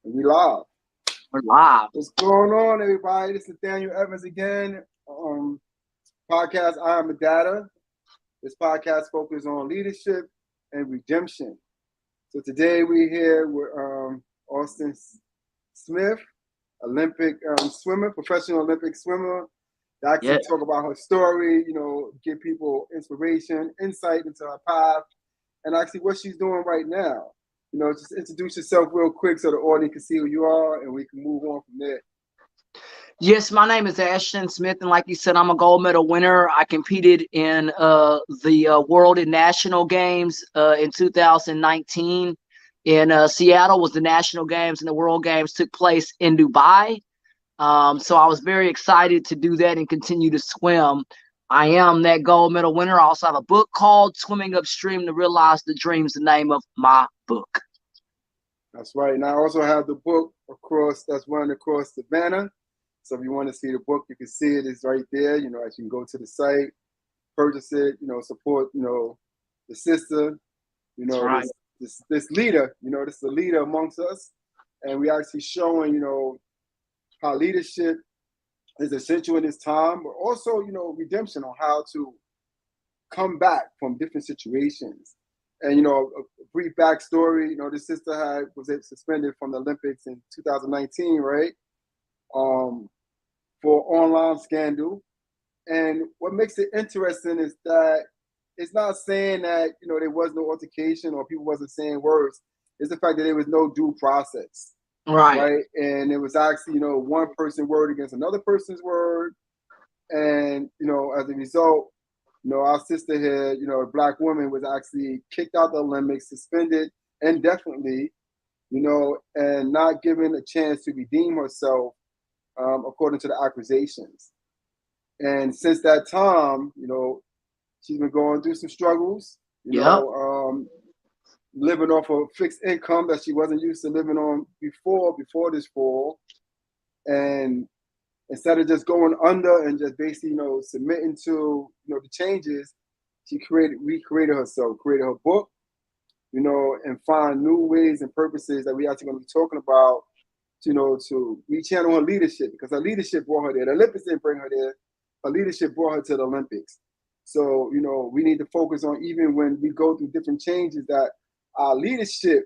We live. We're live. What's going on, everybody? This is Daniel Evans again. Podcast I Am a Data. This podcast focuses on leadership and redemption. So today we're here with Ashton Smith, Olympic swimmer, professional Olympic swimmer. To actually talk about her story, give people inspiration, insight into her path, and actually what she's doing right now. Just introduce yourself real quick so the audience can see who you are and we can move on from there. Yes, my name is Ashton Smith, and like you said, I'm a gold medal winner. I competed in the World and National Games in 2019 in Seattle. Was the National Games, and the World Games took place in Dubai. So I was very excited to do that and continue to swim. I am that gold medal winner. I also have a book called Swimming Upstream to Realize the Dreams, the name of my book. That's right. And I also have the book that's running across the banner. So if you want to see the book, you can see it. It's right there. As you can go to the site, purchase it, support, the sister, right. this leader, this is a leader amongst us. And we actually showing, how leadership is essential in this time, but also, redemption on how to come back from different situations. And, a brief backstory, this sister was suspended from the Olympics in 2019, right? For online scandal. And what makes it interesting is that it's not saying that, there was no altercation or people wasn't saying words. It's the fact that there was no due process. Right. And it was actually, one person's word against another person's word. And, as a result, our sister here, a Black woman was actually kicked out the Olympics, suspended indefinitely, and not given a chance to redeem herself, according to the accusations. And since that time, she's been going through some struggles, living off a fixed income that she wasn't used to living on before this fall. And instead of just going under and just basically, submitting to, the changes, she recreated herself, created her book, and find new ways and purposes that we actually going to be talking about, to rechannel her leadership, because her leadership brought her there. The Olympics didn't bring her there. Her leadership brought her to the Olympics. So, we need to focus on, even when we go through different changes, that our leadership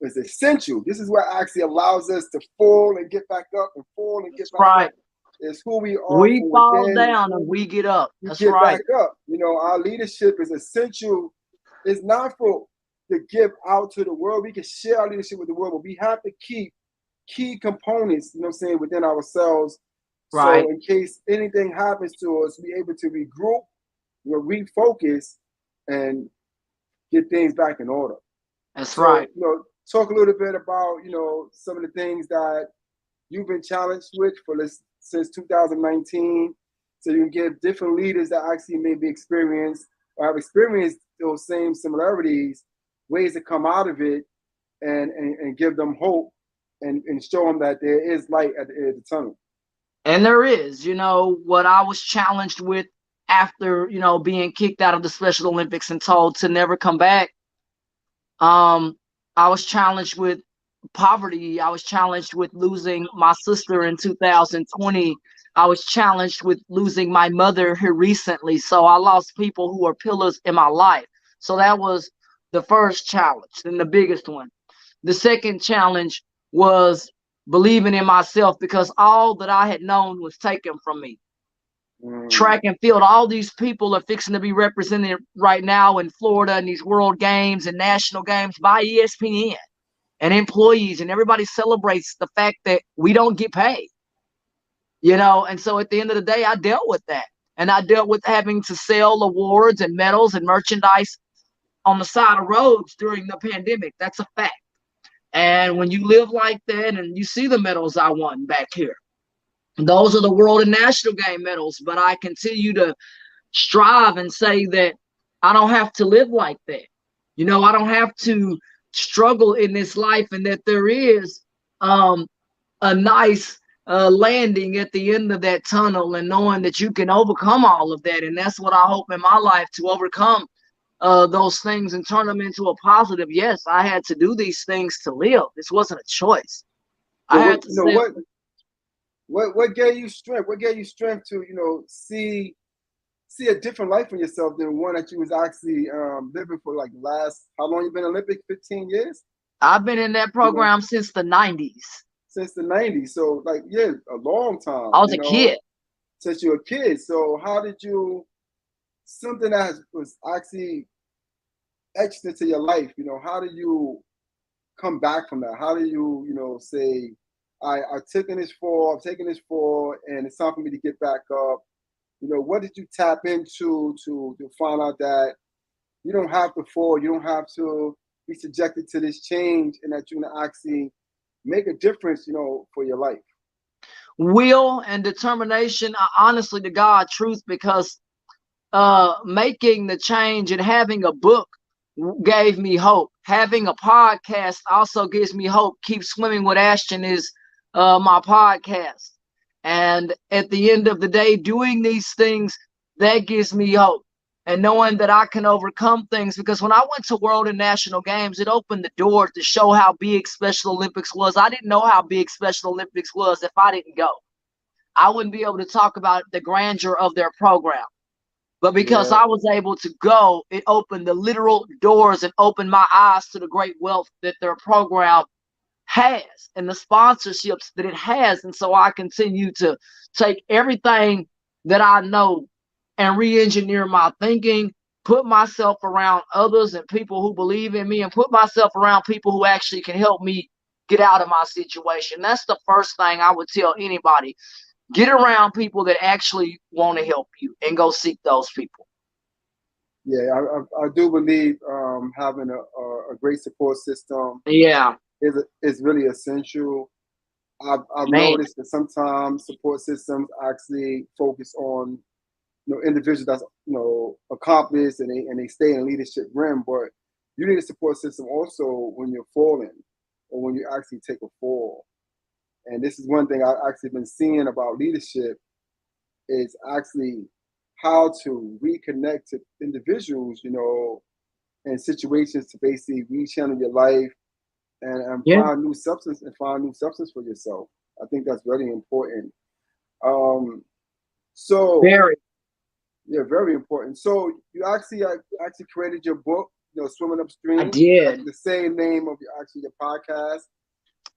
is essential. This is what actually allows us to fall and get back up and fall and get back up. It's who we are. We fall down and we get up. That's get back up. Our leadership is essential. It's not for to give out to the world. We can share our leadership with the world, but we have to keep key components, within ourselves. Right. So in case anything happens to us, we're able to regroup, refocus, and get things back in order. That's right. Talk a little bit about, some of the things that you've been challenged with since 2019. So you can give different leaders that actually maybe experienced or have experienced those same similarities, ways to come out of it and give them hope and show them that there is light at the end of the tunnel. And there is, what I was challenged with after, being kicked out of the Special Olympics and told to never come back. I was challenged with poverty. I was challenged with losing my sister in 2020. I was challenged with losing my mother here recently. So I lost people who are pillars in my life. So that was the first challenge and the biggest one. The second challenge was believing in myself, because all that I had known was taken from me. Track and field, all these people are fixing to be represented right now in Florida in these World Games and National Games by ESPN and employees, and everybody celebrates the fact that we don't get paid, and so at the end of the day, I dealt with that, and I dealt with having to sell awards and medals and merchandise on the side of roads during the pandemic. That's a fact. And when you live like that and you see the medals I won back here, those are the World and National Game medals, but I continue to strive and say that I don't have to live like that. I don't have to struggle in this life, and that there is a nice landing at the end of that tunnel, and knowing that you can overcome all of that. And that's what I hope in my life, to overcome those things and turn them into a positive. Yes, I had to do these things to live. This wasn't a choice. So I what, had to you know, say, what gave you strength? What gave you strength to, see a different life for yourself than one that you was actually living for like last, how long you been Olympic? 15 years? I've been in that You know, program since the 90s. since the 90s. So like, yeah, a long I time, was a kid. since you were a kid. So how did you, something that was actually etched into your life, how do you come back from that? How do you, say, I've taken this fall, and it's time for me to get back up. What did you tap into to find out that you don't have to fall, you don't have to be subjected to this change, and that you can actually make a difference, for your life? Will and determination, honestly to God, truth, because making the change and having a book gave me hope. Having a podcast also gives me hope. Keep Swimming with Ashton is my podcast. And at the end of the day, doing these things, that gives me hope. And knowing that I can overcome things, because when I went to World and National Games, it opened the door to show how big Special Olympics was. I didn't know how big Special Olympics was if I didn't go. I wouldn't be able to talk about the grandeur of their program. But because Yeah, I was able to go, it opened the literal doors and opened my eyes to the great wealth that their program has and the sponsorships that it has. And so I continue to take everything that I know and re-engineer my thinking, put myself around others and people who believe in me, and put myself around people who actually can help me get out of my situation. That's the first thing I would tell anybody. Get around people that actually want to help you and go seek those people. yeah, I do believe having a great support system Yeah, is really essential. I've man. noticed that sometimes support systems actually focus on individuals that's accomplished, and they stay in leadership rim, but you need a support system also when you're falling or when you actually take a fall. And this is one thing I've actually been seeing about leadership, is actually how to reconnect to individuals, and situations to basically rechannel your life, and Yeah, find new substance for yourself. I think that's very important. Um, so very. yeah, very important. So you actually created your book, Swimming I Upstream, did. the same name of your podcast.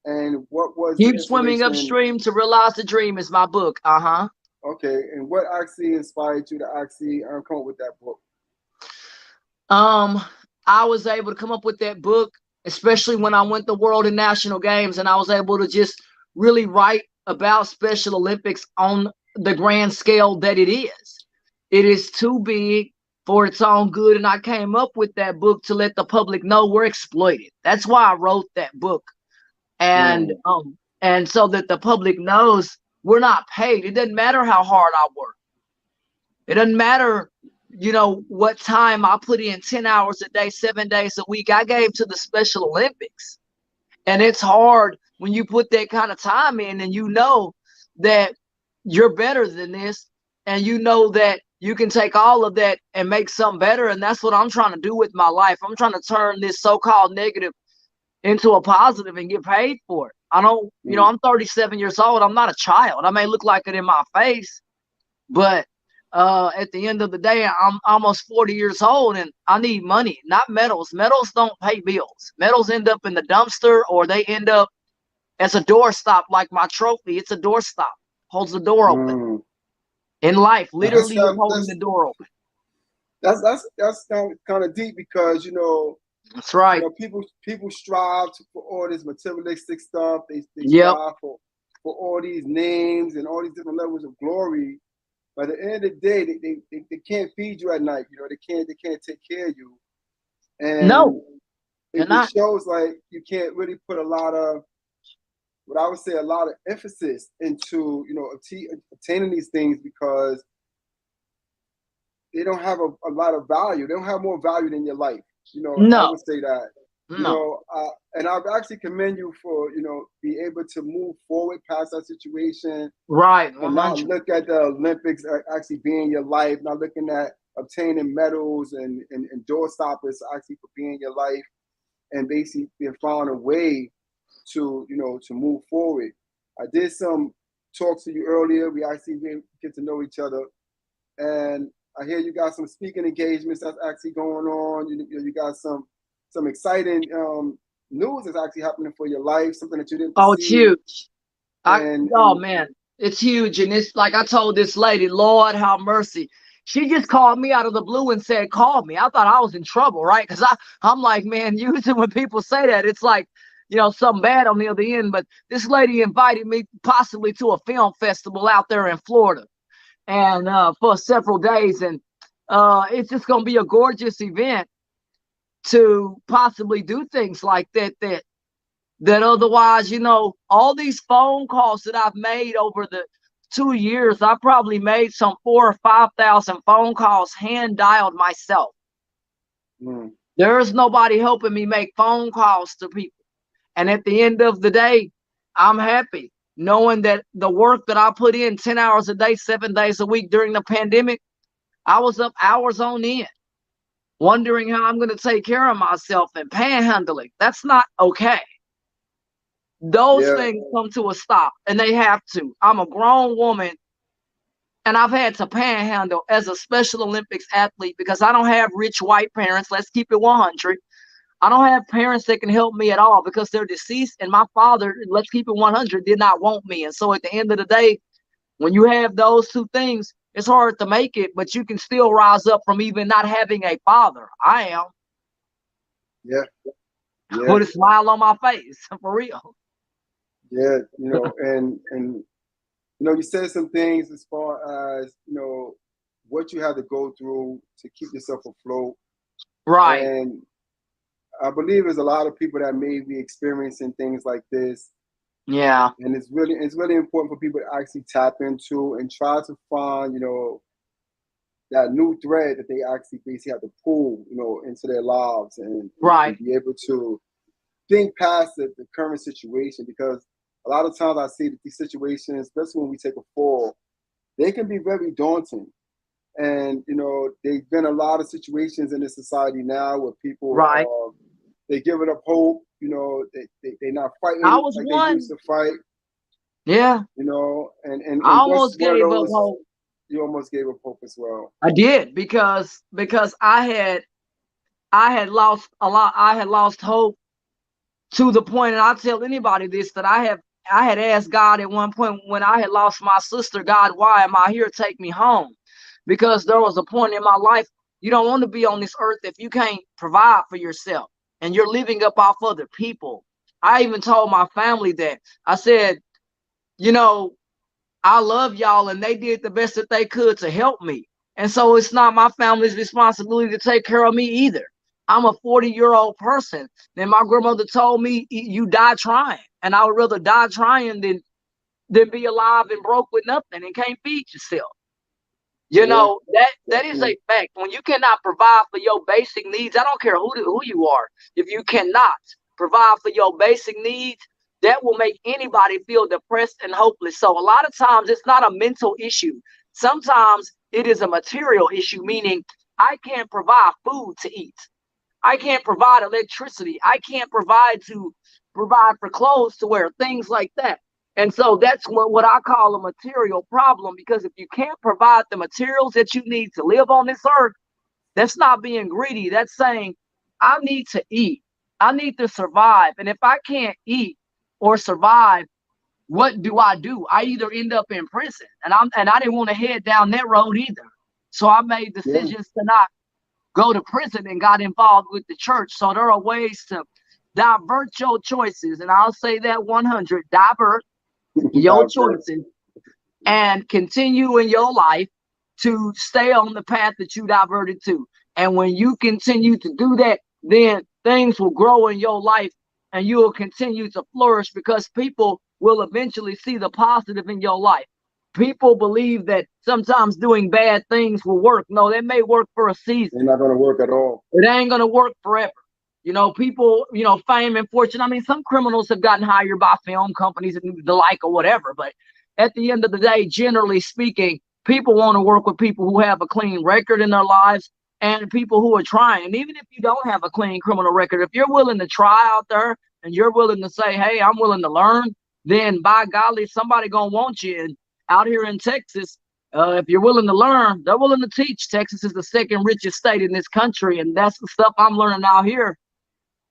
And what was the Keep swimming inspiration? upstream to realize the dream is my book. Uh-huh. Okay, and what actually inspired you to actually come up with that book? Um, I was able to come up with that book, especially when I went to World and National Games, and I was able to just really write about Special Olympics on the grand scale that it is. It is too big for its own good, and I came up with that book to let the public know we're exploited. That's why I wrote that book, Mm, and so that the public knows we're not paid. It doesn't matter how hard I work. It doesn't matter, what time I put in 10 hours a day, 7 days a week. I gave to the Special Olympics. And it's hard when you put that kind of time in and you know that you're better than this, and you know that you can take all of that and make something better. And that's what I'm trying to do with my life. I'm trying to turn this so-called negative into a positive and get paid for it. I don't, mm. I'm 37 years old. I'm not a child. I may look like it in my face, but at the end of the day, I'm almost 40 years old and I need money, not medals. Medals don't pay bills. Medals end up in the dumpster, or they end up as a doorstop, like my trophy. It's a doorstop, holds the door open. Mm. In life, That's literally, is holding the door open. that's kind of deep, because That's right. people strive for all this materialistic stuff. They Yep. strive for all these names and all these different levels of glory. But at the end of the day, they can't feed you at night. They can't take care of you, and No, they're it not. shows like you can't really put a lot of, what I would say, a lot of emphasis into obtaining these things, because they don't have a lot of value. They don't have more value than your life. I No, would say that. no. And I actually commend you for be able to move forward past that situation, Right. and not 100. look at the Olympics actually being your life, not looking at obtaining medals and door stoppers actually for being in your life and basically found a way to, to move forward. I did some talks to you earlier. We actually get to know each other. And I hear you got some speaking engagements that's actually going on. You got some exciting news that's actually happening for your life, something that you didn't Oh, it's perceive. huge. Oh And man, it's huge. And it's like I told this lady, Lord have mercy. She just called me out of the blue and said, call me. I thought I was in trouble, right? Because I'm like, man, usually when people say that, it's like, something bad on the other end. But this lady invited me possibly to a film festival out there in Florida, and for several days. And it's just going to be a gorgeous event to possibly do things like that otherwise, all these phone calls that I've made over the 2 years, I probably made some 4,000 or 5,000 phone calls, hand dialed myself. There's nobody helping me make phone calls to people. And at the end of the day, I'm happy knowing that the work that I put in 10 hours a day, 7 days a week during the pandemic, I was up hours on end, wondering how I'm going to take care of myself and panhandling. That's not okay. Those things come to a stop, and they have to. I'm a grown woman, and I've had to panhandle as a Special Olympics athlete because I don't have rich white parents. Let's keep it 100. I don't have parents that can help me at all because they're deceased, and my father, let's keep it 100, did not want me. And so at the end of the day, when you have those two things, it's hard to make it, but you can still rise up from even not having a father. I am. Yeah. Put a smile on my face, for real. Yeah, and you said some things as far as, what you had to go through to keep yourself afloat. Right. And I believe there's a lot of people that may be experiencing things like this. Yeah. And it's really important for people to actually tap into and try to find, that new thread that they actually basically have to pull, into their lives and be able to think past the current situation, because a lot of times I see that these situations, especially when we take a fall, they can be very daunting. And, there've been a lot of situations in this society now where people, they give it up hope, they're not fighting like they used to fight. Yeah. And I almost gave up hope. You almost gave up hope as well. I did because I had lost a lot. I had lost hope to the point, and I'll tell anybody this, that I had asked God at one point when I had lost my sister, God, why am I here? Take me home. Because there was a point in my life, you don't want to be on this earth if you can't provide for yourself and you're living up off other people. I even told my family that. I said, I love y'all, and they did the best that they could to help me. And so it's not my family's responsibility to take care of me either. I'm a 40-year-old person. And my grandmother told me, you die trying. And I would rather die trying than be alive and broke with nothing and can't feed yourself. That is a fact. When you cannot provide for your basic needs, I don't care who you are. If you cannot provide for your basic needs, that will make anybody feel depressed and hopeless. So a lot of times it's not a mental issue. Sometimes it is a material issue, meaning I can't provide food to eat. I can't provide electricity. I can't provide for clothes to wear, things like that. And so that's what I call a material problem, because if you can't provide the materials that you need to live on this earth, that's not being greedy. That's saying, I need to eat. I need to survive. And if I can't eat or survive, what do? I either end up in prison, and I didn't want to head down that road either. So I made decisions to not go to prison and got involved with the church. So there are ways to divert your choices. And I'll say that 100, divert your choices and continue in your life to stay on the path that you diverted to. And when you continue to do that, then things will grow in your life and you will continue to flourish, because people will eventually see the positive in your life. People believe that sometimes doing bad things will work. No, that may work for a season. They're not going to work at all. It ain't going to work forever. People, fame and fortune. I mean, some criminals have gotten hired by film companies and the like or whatever. But at the end of the day, generally speaking, People want to work with people who have a clean record in their lives and people who are trying. And even if you don't have a clean criminal record, if you're willing to try out there and you're willing to say, hey, I'm willing to learn, then by golly, somebody gonna want you. And out here in Texas, if you're willing to learn, they're willing to teach. Texas is the second richest state in this country, and that's the stuff I'm learning out here.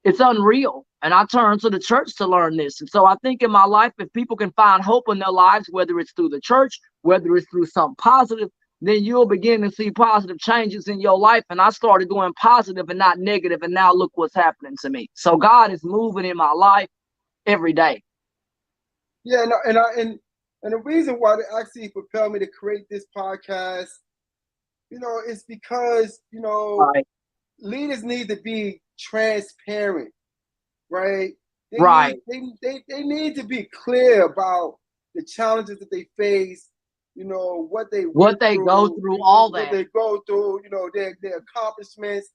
It's unreal. And I turn to the church to learn this. And so I think in my life, if people can find hope in their lives, whether it's through the church, whether it's through something positive, then you'll begin to see positive changes in your life. And I started doing positive and not negative, and now look what's happening to me. So God is moving in my life every day. Yeah, and the reason why they actually propelled me to create this podcast, is because, Right. leaders need to be transparent, right? Right. They need to be clear about the challenges that they face, what they What they go through, all what that. they go through, their accomplishments,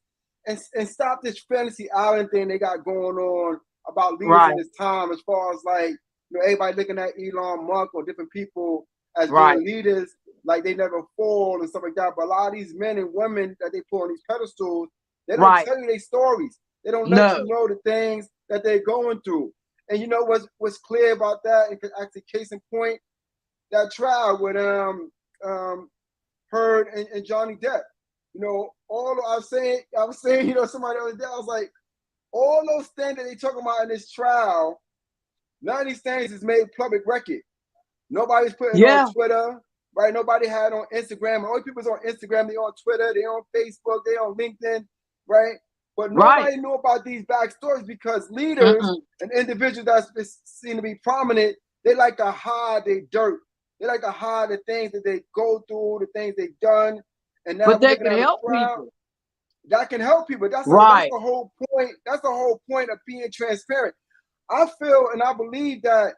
and stop this fantasy island thing they got going on about leaders Right. in this time, as far as like, everybody looking at Elon Musk or different people as Right. being leaders, like they never fall and stuff like that. But a lot of these men and women that they put on these pedestals, they don't Right. tell you their stories. They don't let you know the things that they're going through. And you know what's clear about that? And actually, case in point, that trial with Heard and Johnny Depp. All I was saying, somebody the other day, I was like, all those things that they talking about in this trial, none of these things is made public record. Nobody's putting on Twitter, right? Nobody had on Instagram. All people's on Instagram, they on Twitter, they on Facebook, they on LinkedIn, right? But nobody knew about these backstories because leaders and individuals that seem to be prominent, they like to hide their dirt. They like to hide the things that they go through, the things they've done. And now but that can help people. That can help people. That's the whole point. That's the whole point of being transparent. I feel and I believe that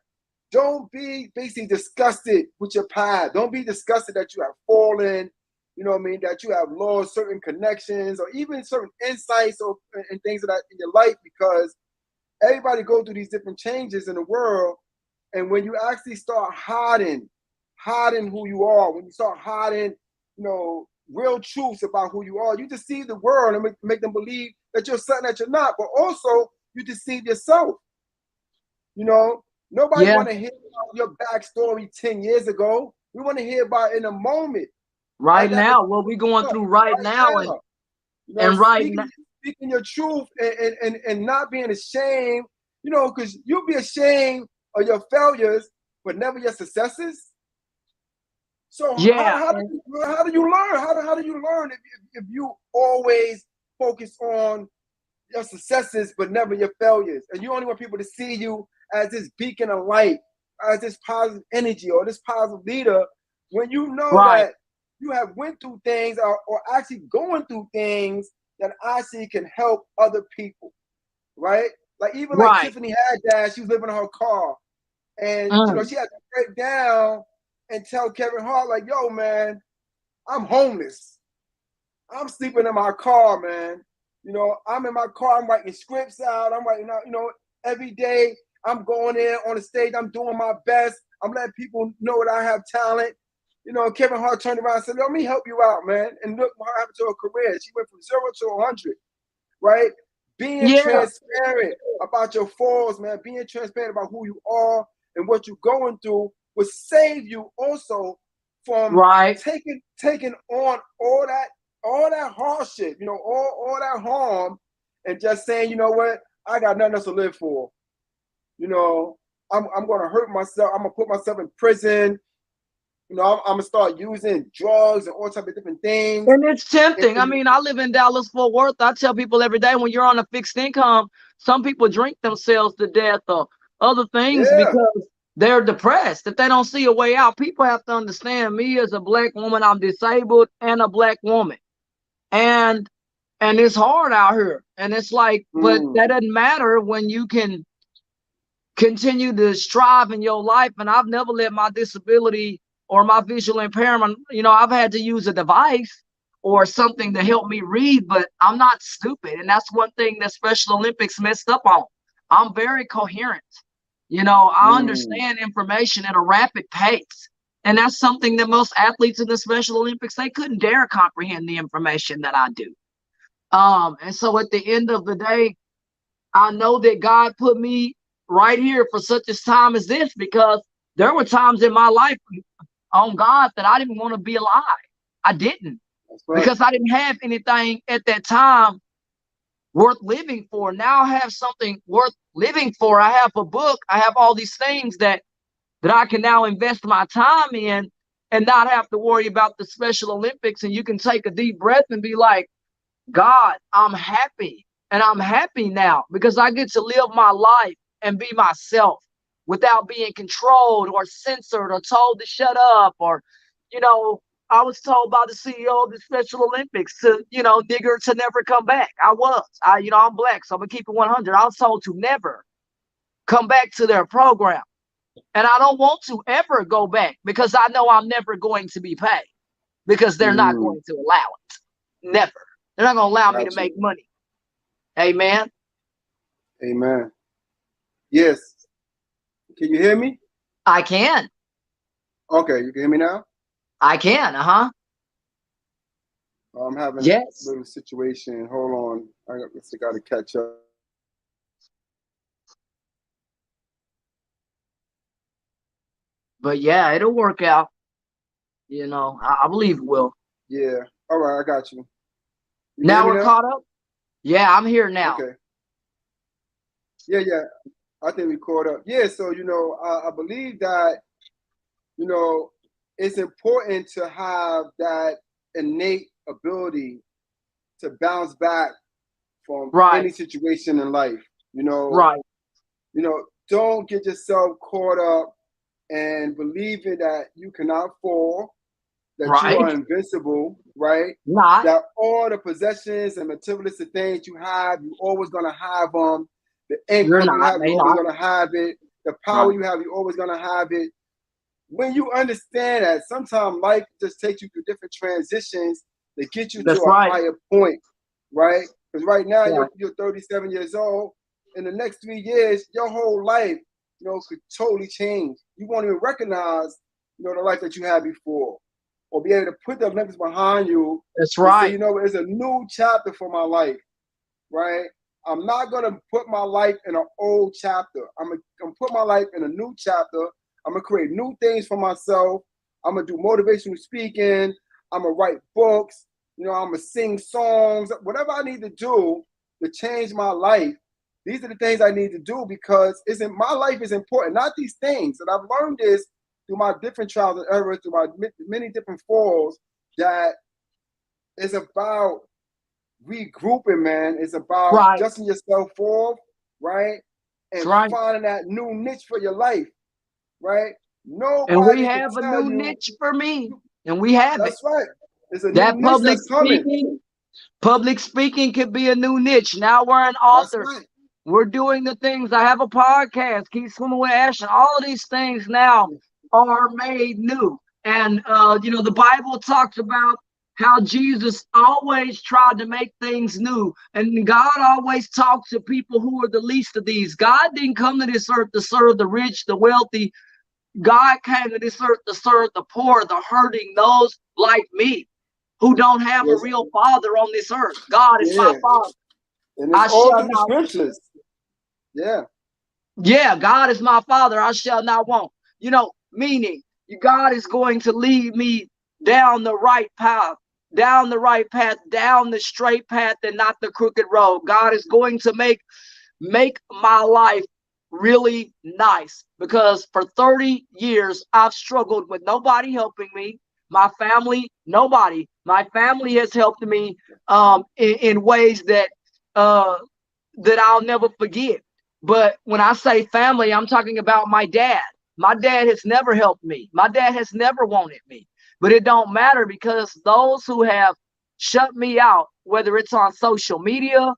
don't be basically disgusted with your past. Don't be disgusted that you have fallen, that you have lost certain connections or even certain insights and things of that in your life, because everybody go through these different changes in the world. And when you actually start hiding who you are, when you start hiding, real truths about who you are, you deceive the world and make them believe that you're something that you're not, but also you deceive yourself. Nobody want to hear about your backstory 10 years ago. We want to hear about it in a moment. Right now, what we're going through right now. And speaking your truth and not being ashamed, because you'll be ashamed of your failures, but never your successes. So how do you learn? How do you learn if you always focus on your successes but never your failures, and you only want people to see you as this beacon of light, as this positive energy or this positive leader, when you know that you have went through things or actually going through things that actually can help other people, right? Like even like Tiffany Haddish, she was living in her car, and she had to break down and tell Kevin Hart, like, yo, man, I'm homeless. I'm sleeping in my car, man. I'm in my car, I'm writing scripts out, I'm writing out, every day I'm going in on the stage, I'm doing my best, I'm letting people know that I have talent. Kevin Hart turned around and said, let me help you out, man. And look what happened to her career. She went from 0 to 100, right? Being transparent about your falls, man, being transparent about who you are and what you're going through will save you also from taking on all that hardship, all that harm, and just saying, you know what, I got nothing else to live for. I'm gonna hurt myself, I'm gonna put myself in prison, I'm gonna start using drugs and all type of different things. And it's tempting. I mean, I live in Dallas, Fort Worth. I tell people every day, when you're on a fixed income, some people drink themselves to death or other things because they're depressed, that they don't see a way out. People have to understand, me as a Black woman, I'm disabled and a Black woman. And it's hard out here. And it's like, but that doesn't matter when you can continue to strive in your life. And I've never let my disability or my visual impairment, I've had to use a device or something to help me read, but I'm not stupid. And that's one thing that Special Olympics messed up on. I'm very coherent. I understand information at a rapid pace. And that's something that most athletes in the Special Olympics, they couldn't dare comprehend the information that I do. And so at the end of the day, I know that God put me right here for such a time as this, because there were times in my life on God that I didn't want to be alive. I didn't, right. because I didn't have anything at that time worth living for. Now I have something worth living for. I have a book. I have all these things that I can now invest my time in and not have to worry about the Special Olympics. And you can take a deep breath and be like, God, I'm happy. And I'm happy now because I get to live my life and be myself without being controlled or censored or told to shut up. Or, you know, I was told by the CEO of the Special Olympics to, nigger, to never come back. I'm black, so I'm going to keep it 100. I was told to never come back to their program. And I don't want to ever go back because I know I'm never going to be paid, because they're not going to allow it. Never. They're not going to allow me to make money. Amen. Amen. Yes. Can you hear me? I can. Okay, you can hear me now? I can. I'm having a little situation. Hold on. I got to catch up. But yeah, it'll work out. I believe it will. Yeah. All right, I got you. Now we're caught up? Yeah, I'm here now. Okay. Yeah. I think we caught up. Yeah, so, I believe that, it's important to have that innate ability to bounce back from any situation in life. Right. Don't get yourself caught up and believing that you cannot fall, that you are invincible, right? Not. That all the possessions and materialistic things you have, you're always going to have them. The income you have, you're always going to have it. The power you have, you're always going to have it. When you understand that, sometimes life just takes you through different transitions to get you to a higher point, right? Because right now you're 37 years old. In the next 3 years, your whole life, could totally change. You won't even recognize, the life that you had before, or be able to put the Olympics behind you. That's right. Say, it's a new chapter for my life, right? I'm not gonna put my life in an old chapter. I'm gonna put my life in a new chapter. I'm gonna create new things for myself. I'm gonna do motivational speaking. I'm gonna write books. I'm gonna sing songs. Whatever I need to do to change my life. These are the things I need to do because my life is important, not these things. And I've learned this through my different trials and errors, through my many different falls, that it's about regrouping, man. It's about dusting yourself off, right? And finding that new niche for your life, right? Nobody and we have a new niche for me, and we have that's it. Right. It's a that new niche that's coming. Public speaking could be a new niche. Now we're an author. That's right. We're doing the things. I have a podcast, Keep Swimming with Ashton. All of these things now are made new. And, the Bible talks about how Jesus always tried to make things new. And God always talks to people who are the least of these. God didn't come to this earth to serve the rich, the wealthy. God came to this earth to serve the poor, the hurting, those like me who don't have a real father on this earth. God is my father. And it's all through the scriptures. Yeah, God is my father. I shall not want. Meaning God is going to lead me down the right path, down the straight path and not the crooked road. God is going to make my life really nice, because for 30 years I've struggled with nobody helping me. My family, nobody. My family has helped me in ways that I'll never forget. But when I say family, I'm talking about my dad. My dad has never helped me. My dad has never wanted me. But it don't matter, because those who have shut me out, whether it's on social media,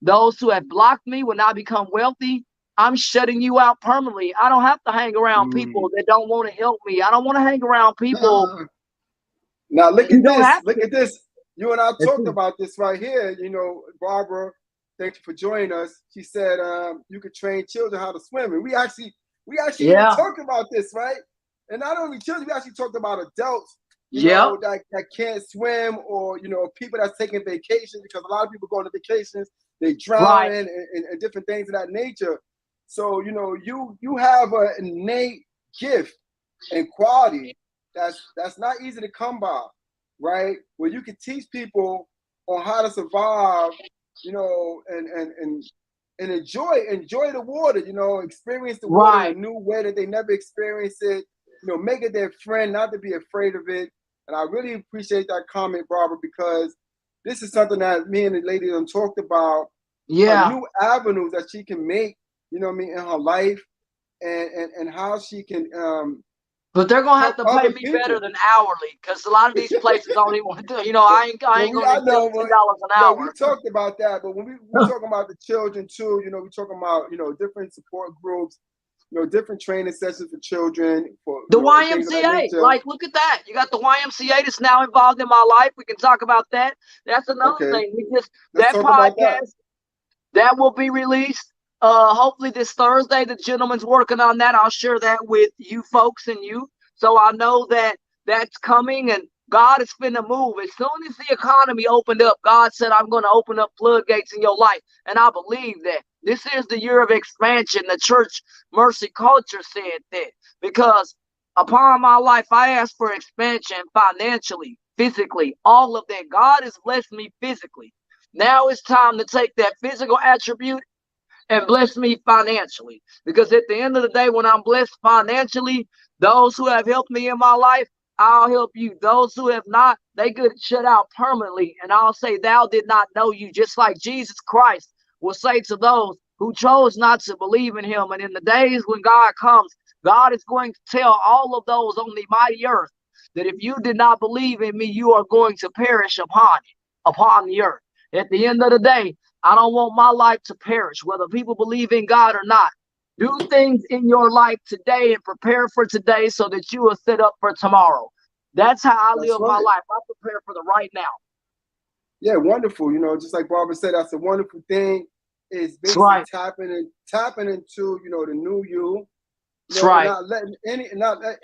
those who have blocked me, when I become wealthy, I'm shutting you out permanently. I don't have to hang around people that don't want to help me. I don't want to hang around people. Now look at this. Look at this. You and I talked about this right here. Barbara, thank you for joining us. She said you could train children how to swim, and we actually talked about this, right? And not only children, we actually talked about adults, Yep. that can't swim, or, people that's taking vacations, because a lot of people go on vacations, they drown Right. and different things of that nature. So, you have an innate gift and quality that's not easy to come by, right? Where you can teach people on how to survive, and enjoy the water, experience the water in a Right. new way that they never experienced it, make it their friend, not to be afraid of it. And I really appreciate that comment, Barbara, because this is something that me and the lady done talked about, Yeah. new avenues that she can make, in her life, and how she can But they're gonna have help to pay other me better people. than hourly, because a lot of these places don't even want to do. I ain't gonna I accept know, but $10 an no, we hour. talked about that. But when we talking about the children too, we talking about different support groups, different training sessions for children, for The and things of that YMCA, nature. like, look at that. You got the YMCA that's now involved in my life. We can talk about that. That's another Okay, thing. let's That talk about that. podcast that will be released. Hopefully this Thursday. The gentleman's working on that. I'll share that with you folks and you, so I know that that's coming. And God is finna move. As soon as the economy opened up, God said, I'm going to open up floodgates in your life. And I believe that. This is the year of expansion. The church mercy culture said that, because upon my life, I asked for expansion financially, physically, all of that. God has blessed me physically. Now it's time to take that physical attribute and bless me financially. Because at the end of the day, when I'm blessed financially, those who have helped me in my life, I'll help you. Those who have not, they could shut out permanently. And I'll say, thou did not know you, just like Jesus Christ will say to those who chose not to believe in him. And in the days when God comes, God is going to tell all of those on the mighty earth that if you did not believe in me, you are going to perish upon the earth. At the end of the day, I don't want my life to perish, whether people believe in God or not. Do things in your life today and prepare for today so that you will set up for tomorrow. That's how I That's live my right. life. I prepare for the right now. Yeah, wonderful. Just like Barbara said, that's a wonderful thing. Is That's basically right. tapping into the new you, That's and right. not let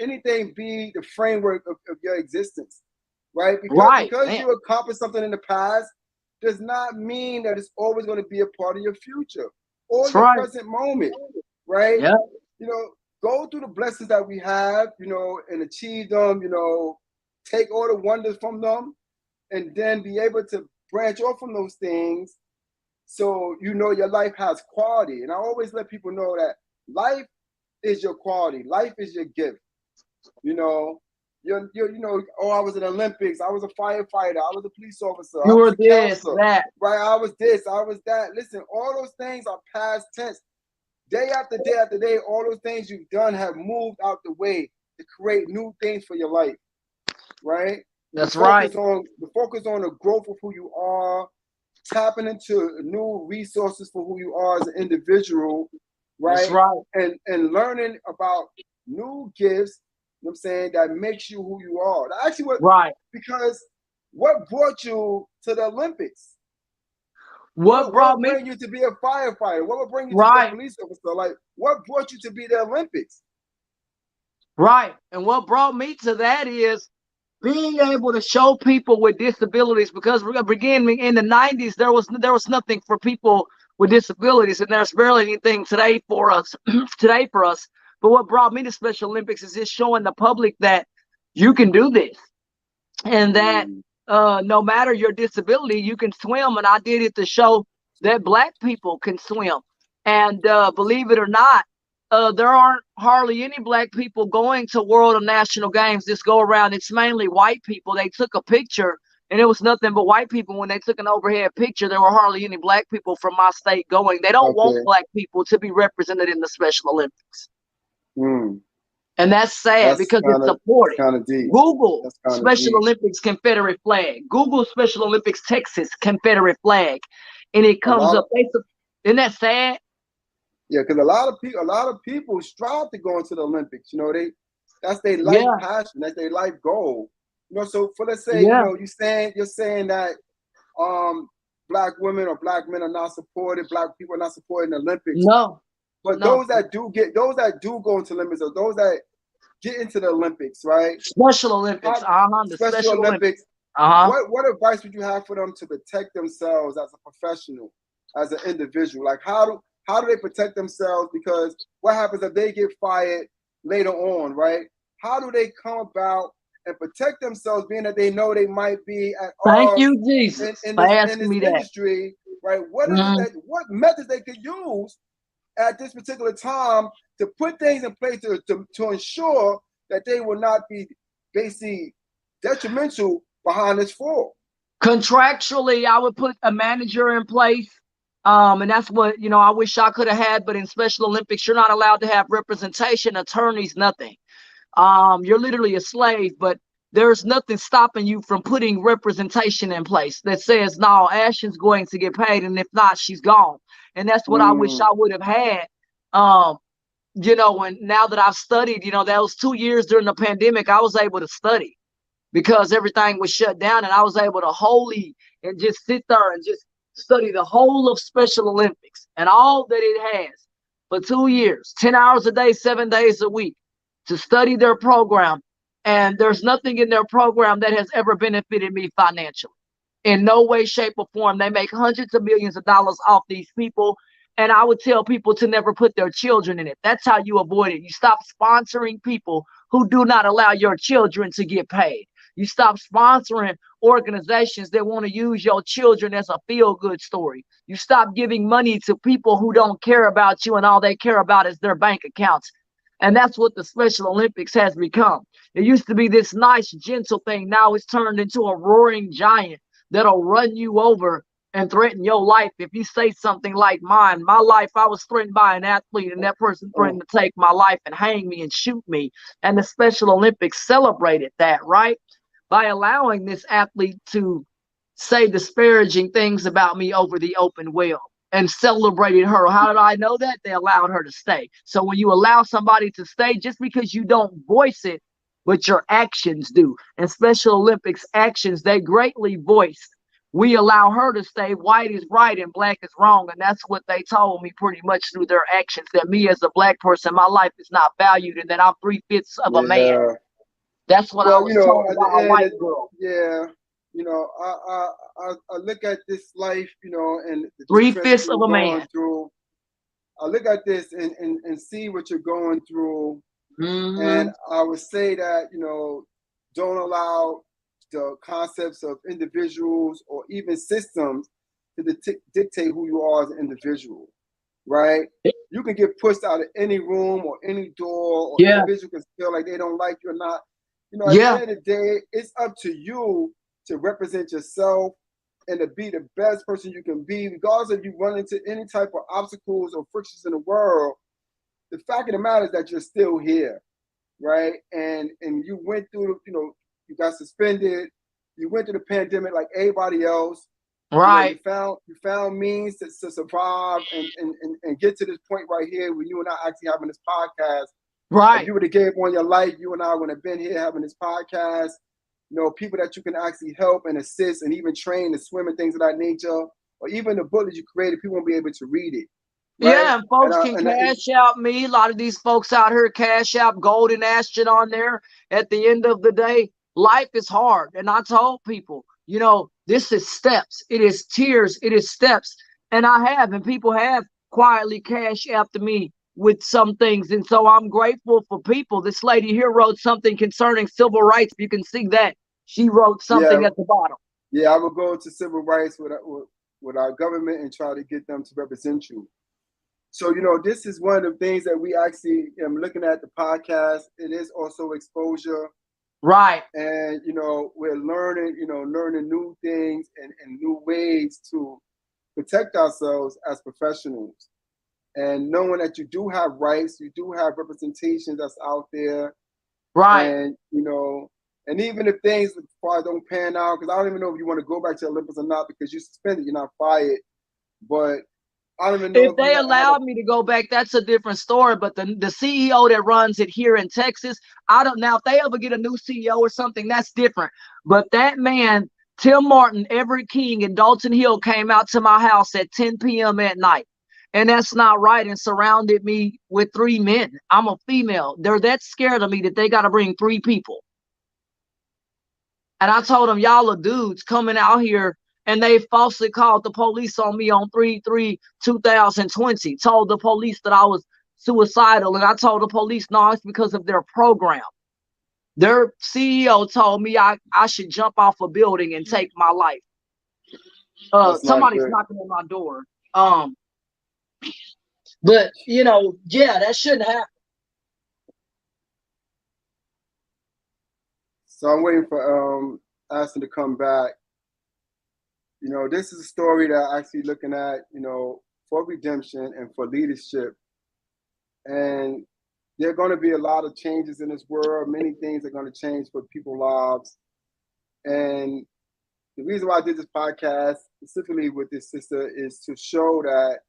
anything be the framework of your existence, right? Right, Because man. you accomplished something in the past does not mean that it's always going to be a part of your future or That's your right. present moment, right? Yeah. You know, go through the blessings that we have, and achieve them, take all the wonders from them, and then be able to branch off from those things, so your life has quality. And I always let people know that life is your quality. Life is your gift. You know, oh, I was in the Olympics. I was a firefighter. I was a police officer. I You was were a this, counselor. that. Right? I was this. I was that. Listen, all those things are past tense. Day after day after day, all those things you've done have moved out the way to create new things for your life. Right? That's right. The focus on the growth of who you are, tapping into new resources for who you are as an individual, That's right? right. And learning about new gifts, I'm saying, that makes you who you are. Actually, Right. because what brought you to the Olympics? What What brought would me? bring you to be a firefighter? What would bring you to be a Right. police officer? Like, what brought you to be the Olympics? Right. And what brought me to that is being able to show people with disabilities, because we're beginning in the 90s, there was nothing for people with disabilities, and there's barely anything today for us. But what brought me to Special Olympics is just showing the public that you can do this, and that Mm. no matter your disability, you can swim. And I did it to show that Black people can swim. And believe it or not, there aren't hardly any Black people going to world or national games this go around. It's mainly white people. They took a picture, and it was nothing but white people. When they took an overhead picture, there were hardly any Black people from my state going. They don't want Okay. Black people to be represented in the Special Olympics. Mm. And that's sad That's because it's supported. kind of deep. Google That's kind of Special deep. Olympics Confederate flag. Google Special Olympics Texas Confederate flag, and it A comes lot up. of Isn't that sad? Yeah, because a lot of people strive to go into the Olympics. That's their life Yeah, passion. That's their life goal. So for, let's say, yeah. you're saying that Black women or Black men are not supported, Black people are not supported in the Olympics. No, But no. those that do go into Olympics, or those that get into the Olympics, right? Special Olympics. The Special Special Olympics. Olympics. Uh-huh. What advice would you have for them to protect themselves as a professional, as an individual? Like how do they protect themselves? Because what happens if they get fired later on, right? How do they come about and protect themselves, being that they know they might be at Thank odds you, Jesus, in for this asking me that. industry, right? What is it Mhm. that what methods they could use at this particular time to put things in place to ensure that they will not be basically detrimental behind this fall? Contractually, I would put a manager in place. And that's what, I wish I could have had, but in Special Olympics, you're not allowed to have representation, attorneys, nothing. You're literally a slave, but there's nothing stopping you from putting representation in place that says, no, Ashton's going to get paid, and if not, she's gone. And that's what I wish I would have had. And now that I've studied, that was 2 years during the pandemic, I was able to study because everything was shut down, and I was able to wholly and just sit there and just study the whole of Special Olympics and all that it has for 2 years, 10 hours a day, 7 days a week, to study their program. And there's nothing in their program that has ever benefited me financially. In no way, shape, or form. They make hundreds of millions of dollars off these people. And I would tell people to never put their children in it. That's how you avoid it. You stop sponsoring people who do not allow your children to get paid. You stop sponsoring organizations that want to use your children as a feel-good story. You stop giving money to people who don't care about you and all they care about is their bank accounts. And that's what the Special Olympics has become. It used to be this nice, gentle thing. Now it's turned into a roaring giant that'll run you over and threaten your life. If you say something like mine, my life, I was threatened by an athlete and that person threatened to take my life and hang me and shoot me. And the Special Olympics celebrated that, right? By allowing this athlete to say disparaging things about me over the open well and celebrated her. How did I know that? They allowed her to stay. So when you allow somebody to stay, just because you don't voice it, but your actions do. And Special Olympics actions, they greatly voice. We allow her to stay. White is right and black is wrong. And that's what they told me pretty much through their actions, that me as a black person, my life is not valued and that I'm 3/5 of a man. Yeah. That's what I Well, was told at by the a end, white girl. yeah, I look at this life, and this 3/5 transition of you're a going man. through. I look at this and see what you're going through, and Mm-hmm. I would say that don't allow the concepts of individuals or even systems to dictate who you are as an individual, right? You can get pushed out of any room or any door, or Yeah. individual can feel like they don't like you or not. At the Yeah. end of the day, it's up to you to represent yourself and to be the best person you can be, regardless if you run into any type of obstacles or frictions in the world. The fact of the matter is that you're still here, right? And you went through, you got suspended, you went through the pandemic like everybody else. Right. You found means to survive and get to this point right here where you and I actually having this podcast. If Right. you would have gave on your life, you and I would have been here having this podcast. People that you can actually help and assist and even train to swim and things of that nature, or even the book that you created, people won't be able to read it, right? Yeah, and folks can cash out me. A lot of these folks out here cash out Golden Ashton on there. At the end of the day, life is hard. And I told people, this is steps. It is tears. It is steps. And and people have quietly cashed after me with some things. And so I'm grateful for people. This lady here wrote something concerning civil rights. You can see that. She wrote something at the bottom. Yeah, I would go to civil rights with our government and try to get them to represent you. So, this is one of the things that we actually looking at the podcast. It is also exposure. Right. And, we're learning new things and new ways to protect ourselves as professionals. And knowing that you do have rights, you do have representation that's out there. Right. And, and even if things probably don't pan out, because I don't even know if you want to go back to the Olympics or not, because you're suspended, you're not fired. But I don't even know if they allowed me to go back, that's a different story. But the CEO that runs it here in Texas, I don't now if they ever get a new CEO or something, that's different. But that man, Tim Martin, Everett King, and Dalton Hill came out to my house at 10 p.m. at night. And that's not right, and surrounded me with 3 men. I'm a female. They're that scared of me that they got to bring 3 people. And I told them, y'all are dudes coming out here, and they falsely called the police on me on 3/3/2020. Told the police that I was suicidal, and I told the police, no, it's because of their program. Their CEO told me I should jump off a building and take my life. That's not Somebody's good. knocking on my door. But yeah, that shouldn't happen. So I'm waiting for Ashton to come back. This is a story that I'm actually looking at, for redemption and for leadership. And there are going to be a lot of changes in this world. Many things are going to change for people's lives. And the reason why I did this podcast specifically with this sister is to show that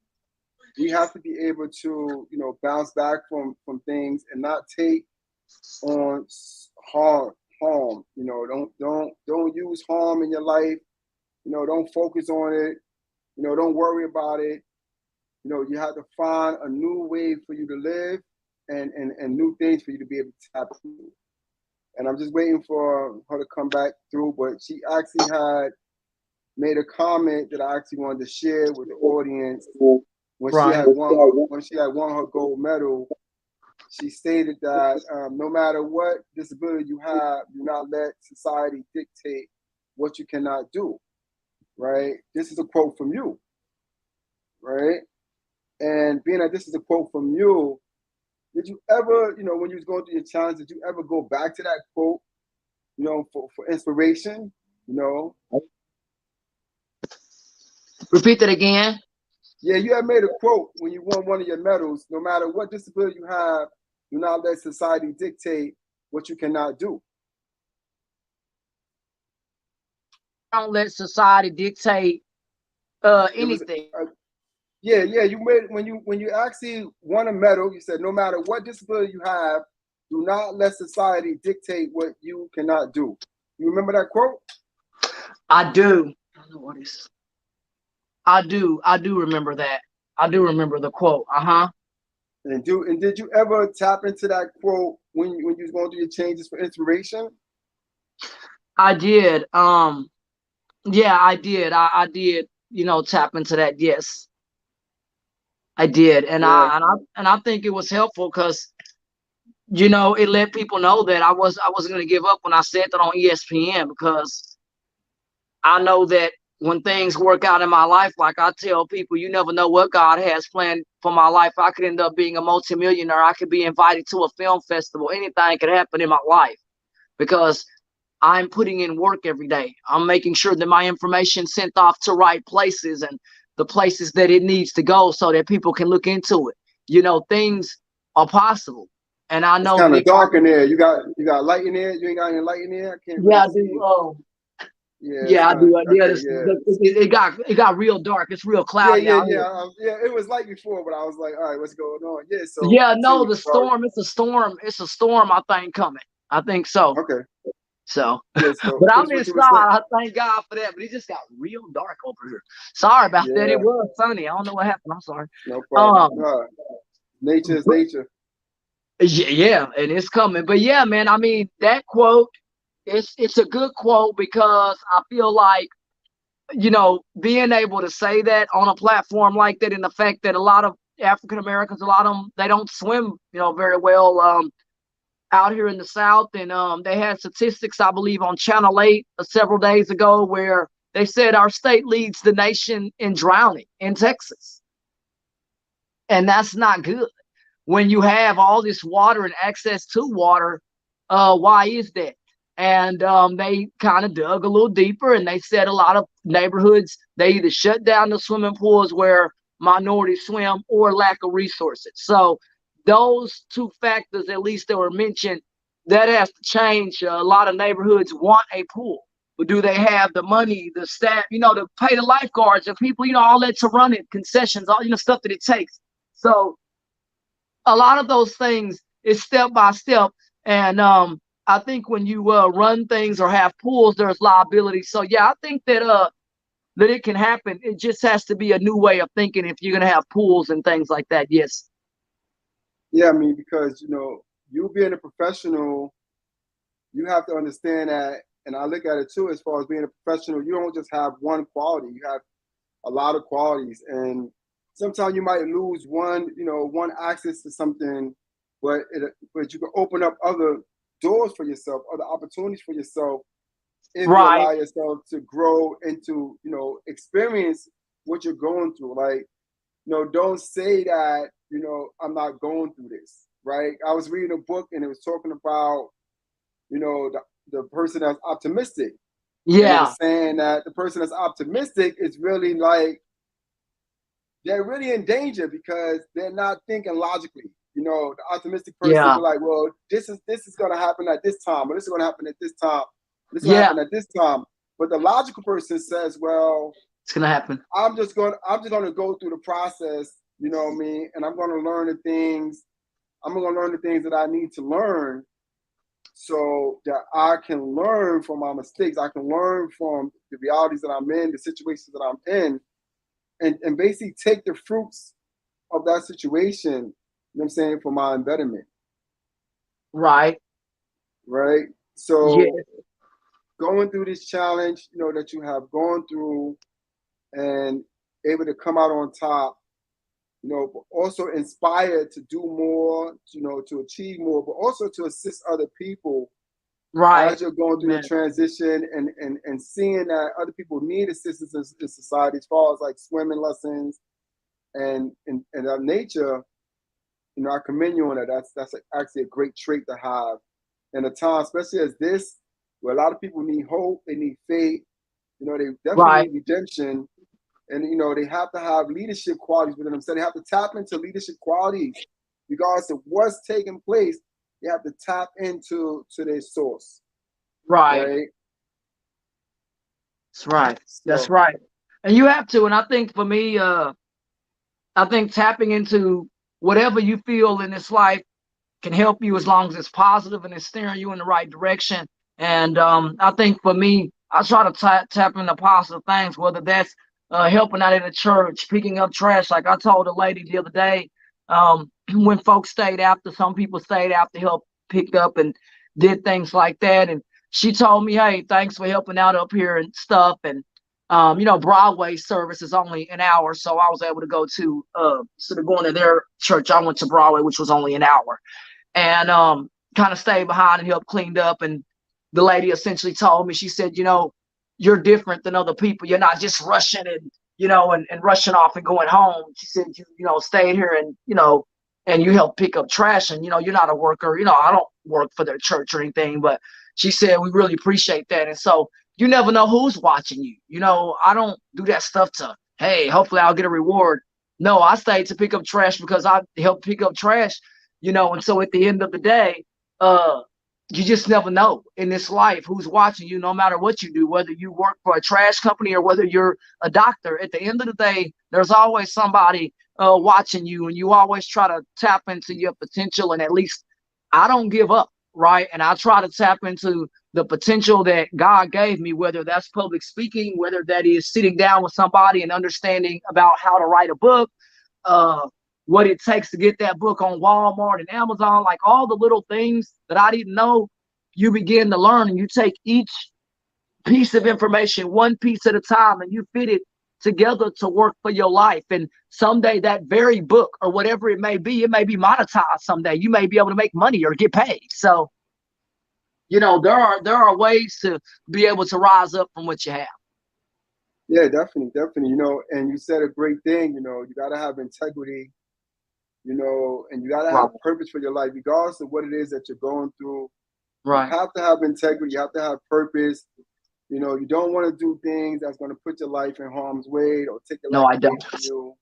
we have to be able to, bounce back from things and not take on harm. Don't use harm in your life. Don't focus on it. Don't worry about it. You have to find a new way for you to live and new things for you to be able to tap into. And I'm just waiting for her to come back through. But she actually had made a comment that I actually wanted to share with the audience when Right. she had won her gold medal. She stated that no matter what disability you have, do not let society dictate what you cannot do. Right? This is a quote from you. Right? And being that this is a quote from you, did you ever, when you was going through your challenge, did you ever go back to that quote, for inspiration? Repeat that again. Yeah, you have made a quote when you won one of your medals. No matter what disability you have, do not let society dictate what you cannot do. Don't let society dictate anything. Yeah. You made when you actually won a medal. You said no matter what disability you have, do not let society dictate what you cannot do. You remember that quote? I do. I don't know what is. I do remember that. I do remember the quote. And did you ever tap into that quote when you was going through your changes for inspiration? I did. Yeah, I did. I did. Tap into that. Yes, I did, and Yeah. I think it was helpful because it let people know that I wasn't going to give up when I said that on ESPN, because I know that when things work out in my life, like I tell people, you never know what God has planned for my life. I could end up being a multimillionaire. I could be invited to a film festival. Anything could happen in my life because I'm putting in work every day. I'm making sure that my information sent off to right places and the places that it needs to go so that people can look into it. Things are possible. And I It's know kind that of dark in there. You got light in there. You ain't got any light in there. I can't really yeah, I see. do. It's Yeah, I kind do. of okay. It got real dark. It's real Yeah, cloudy out here. yeah. It was light before, but I was like, all right, what's going on? Yeah. So Yeah, no, continue. the Sorry. storm. It's a storm. It's a storm. I think coming. I think so. Okay. So, Yeah. So but I'm finish what you were inside. saying. I thank God for that. But it just got real dark over here. Sorry about that. Yeah. It was sunny. I don't know what happened. I'm sorry. No problem. Nature is But, nature. yeah, and it's coming. But yeah, man. I mean, that quote. It's a good quote because I feel like being able to say that on a platform like that, and the fact that a lot of African Americans, a lot of them, they don't swim, very well out here in the South. And they had statistics, I believe, on Channel 8 several days ago where they said our state leads the nation in drowning in Texas. And that's not good. When you have all this water and access to water, why is that? And they kind of dug a little deeper, and they said a lot of neighborhoods, they either shut down the swimming pools where minorities swim or lack of resources. So those 2 factors, at least that were mentioned, that has to change. A lot of neighborhoods want a pool, but do they have the money, the staff, to pay the lifeguards and people, all that to run it, concessions, all, stuff that it takes. So a lot of those things is step by step. And I think when you run things or have pools, there's liability. So yeah, I think that that it can happen. It just has to be a new way of thinking if you're going to have pools and things like that. Yes. Yeah, I mean, because you being a professional, you have to understand that, and I look at it too, as far as being a professional, you don't just have one quality, you have a lot of qualities. And sometimes you might lose one access to something, but you can open up other doors for yourself, other opportunities for yourself, if you Right. allow yourself to grow and to experience what you're going through. Like, don't say that, I'm not going through this, right? I was reading a book and it was talking about, the person that's optimistic. And it Yeah. was saying that the person that's optimistic is really like, they're really in danger because they're not thinking logically. The optimistic person Yeah. be like, well, this is gonna happen at this time, or this is gonna happen at this time, this will Yeah. happen at this time. But the logical person says, well, It's going to happen. I'm just gonna go through the process, you know what I mean, and I'm gonna learn the things. I'm gonna learn the things that I need to learn so that I can learn from my mistakes. I can learn from the realities that I'm in, the situations that I'm in, and basically take the fruits of that situation, you know what I'm saying, for my betterment. Right. Right? Yeah. So going through this challenge, that you have gone through and able to come out on top, but also inspired to do more, to achieve more, but also to assist other people Right. as you're going through the Man. transition, and seeing that other people need assistance in society, as far as like swimming lessons and nature. I commend you on that. That's actually a great trait to have in a time, especially as this, where a lot of people need hope, they need faith, they definitely Right. need redemption, and they have to have leadership qualities within them. So they have to tap into leadership qualities, regardless of what's taking place. They have to tap into their source, Right. right? That's right. That's So right. And you have to. And I think for me, I think tapping into whatever you feel in this life can help you as long as it's positive and it's steering you in the right direction. And I think for me, I try to tap into positive things, whether that's helping out in the church, picking up trash. Like I told a lady the other day, when folks stayed after, some people stayed after to help pick up and did things like that. And she told me, hey, thanks for helping out up here and stuff. And Broadway service is only an hour, so I was able to go to instead of going to their church, I went to Broadway, which was only an hour, and kind of stayed behind and helped cleaned up. And the lady essentially told me, she said, you're different than other people. You're not just rushing and rushing off and going home. She said, stayed here and, and you help pick up trash, and, you're not a worker. I don't work for their church or anything, but she said, we really appreciate that. And so you never know who's watching you. I don't do that stuff to, hey, hopefully I'll get a reward. No, I stayed to pick up trash because I helped pick up trash, and so at the end of the day, uh, you just never know in this life who's watching you, no matter what you do, whether you work for a trash company or whether you're a doctor. At the end of the day, there's always somebody watching you, and you always try to tap into your potential. And at least I don't give up, right? And I try to tap into the potential that God gave me, whether that's public speaking, whether that is sitting down with somebody and understanding about how to write a book, uh, what it takes to get that book on Walmart and Amazon, like all the little things that I didn't know, you begin to learn, and you take each piece of information one piece at a time, and you fit it together to work for your life. And someday that very book or whatever it may be monetized someday. You may be able to make money or get paid. So, there are ways to be able to rise up from what you have. yeah, definitely, definitely. And you said a great thing. You got to have integrity. And you got to Right. have purpose for your life, regardless of what it is that you're going through. You Right. have to have integrity. You have to have purpose. You don't want to do things that's going to put your life in harm's way or take your No, life I away don't. from you.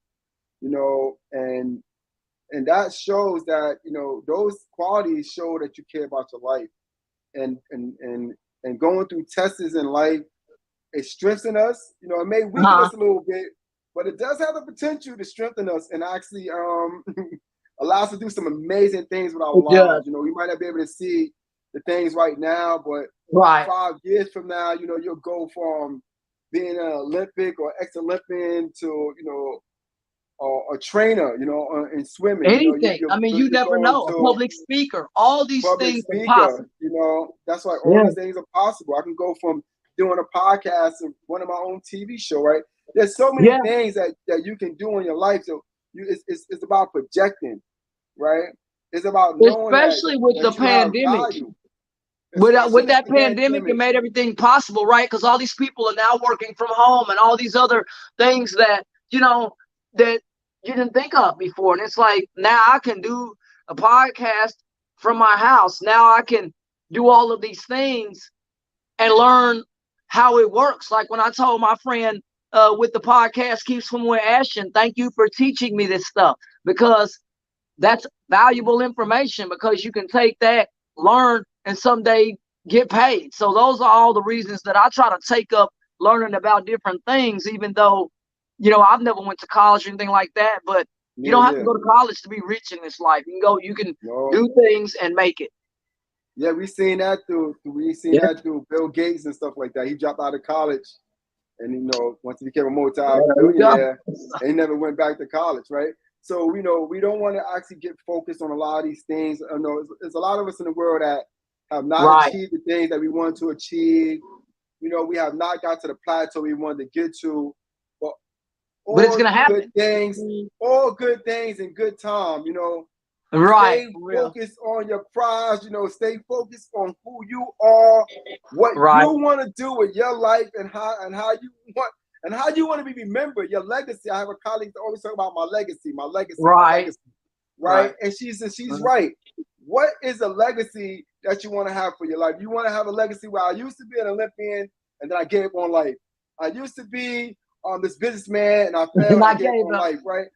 And that shows that those qualities show that you care about your life, and going through tests in life, it strengthens us. It may weaken Uh-huh. us a little bit, but it does have the potential to strengthen us and actually allow us to do some amazing things with our It does. lives. We might not be able to see the things right now, but Right. 5 years from now, you'll go from being an Olympic or ex-Olympian to, a trainer, in swimming. Anything. I mean, you You're never going know. A to public speaker. All these public things are speaker. possible. That's why all Yeah. these things are possible. I can go from doing a podcast and running my own TV show, right? There's so many Yeah. things that you can do in your life. So it's about projecting, right? It's about knowing Especially with the that you have pandemic. value. With Especially that the pandemic, it made everything possible, right? Because all these people are now working from home and all these other things that, that you didn't think of before. And it's like, now I can do a podcast from my house. Now I can do all of these things and learn how it works. Like when I told my friend with the podcast, Keep Swimming with Ashton, thank you for teaching me this stuff, because that's valuable information, because you can take that, learn, and someday get paid. So those are all the reasons that I try to take up learning about different things, even though, I've never went to college or anything like that, but you don't have to go to college to be rich in this life. You can do things and make it. Yeah, we seen that through Bill Gates and stuff like that. He dropped out of college, and once he became a multi-billionaire, he never went back to college, right? So we don't want to actually get focused on a lot of these things. I know there's a lot of us in the world that have not achieved the things that we want to achieve. We have not got to the plateau we wanted to get to. But it's gonna happen. All good things in good time. Right. Stay focused on your prize. Stay focused on who you are, what you want to do with your life, and how you want to be remembered. Your legacy. I have a colleague that always talk about my legacy. Right? And she's right. What is a legacy that you want to have for your life? You want to have a legacy where I used to be an Olympian and then I gave up on life. I used to be this businessman and I failed and I gave up on life, right?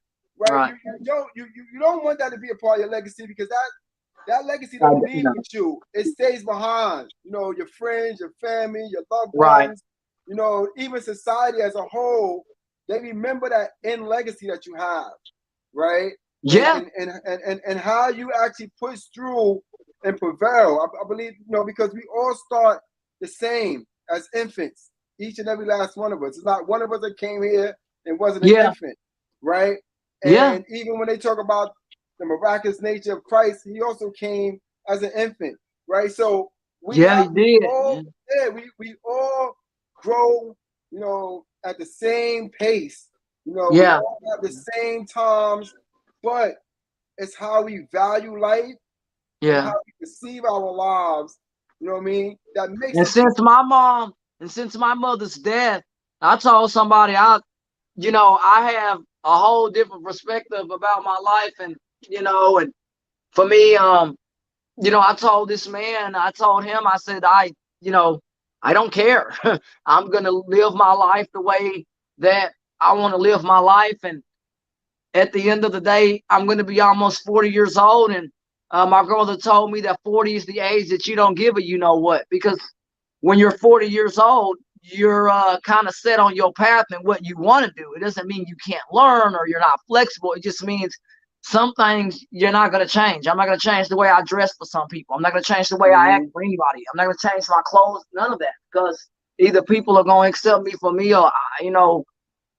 Right. You don't want that to be a part of your legacy, because that legacy don't leave with you. It stays behind. Your friends, your family, your loved ones, even society as a whole, they remember that end legacy that you have, right? Yeah. And how you actually push through and prevail. I believe, because we all start the same as infants, each and every last one of us. It's not one of us that came here and wasn't an infant, right? And even when they talk about the miraculous nature of Christ, he also came as an infant, right? So we all grow, at the same pace. We all have the same times, but it's how we value life, and how we perceive our lives. You know what I mean? That makes it. Since my mother's death, I told somebody I have a whole different perspective about my life, and and for me, I told this man, I said, I don't care. I'm gonna live my life the way that I want to live my life, and at the end of the day, I'm gonna be almost 40 years old, and my grandmother told me that 40 is the age that you don't give a what, because when you're 40 years old, you're kind of set on your path and what you want to do. It doesn't mean you can't learn or you're not flexible. It just means some things you're not going to change. I'm not going to change the way I dress for some people. I'm not going to change the way I act for anybody. I'm not going to change my clothes, none of that, because either people are going to accept me for me, or,